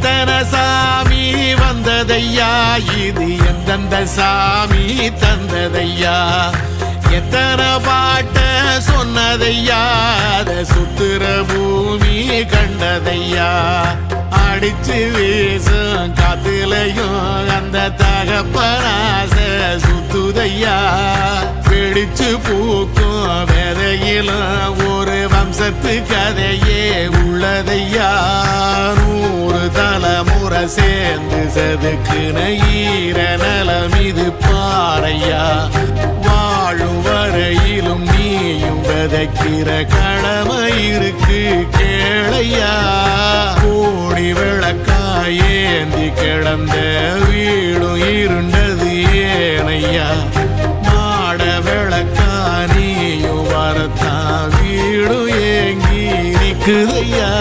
எத்தனை சாமி வந்ததையா, இது எந்தெந்த சாமி தந்ததையா, எத்தனை பாட்ட சொன்னதையா, அத சுத்துற பூமி கண்டதையா, அடிச்சு வீசும் காத்துலையும் அந்த தகப்பனாச சுத்துதையா, பிடிச்சு பூக்கும் விதையிலும் ஒரு வம்சத்து கதையே உள்ளதையா, 100 தலைமுறை சேர்ந்து செதுக்குன ஈர நலம் இது பாறையா, வாழும் வரையிலும் நீயும் விதைக்கிற கடமை இருக்கு கேளையா, கோடி விளக்காயேந்தி கிடந்த வீடும் இருண்டது ஏனையா, மாட விளக்கா நீயும் வரத்தான் வீடும் ஏங்கி நிக்குதையா.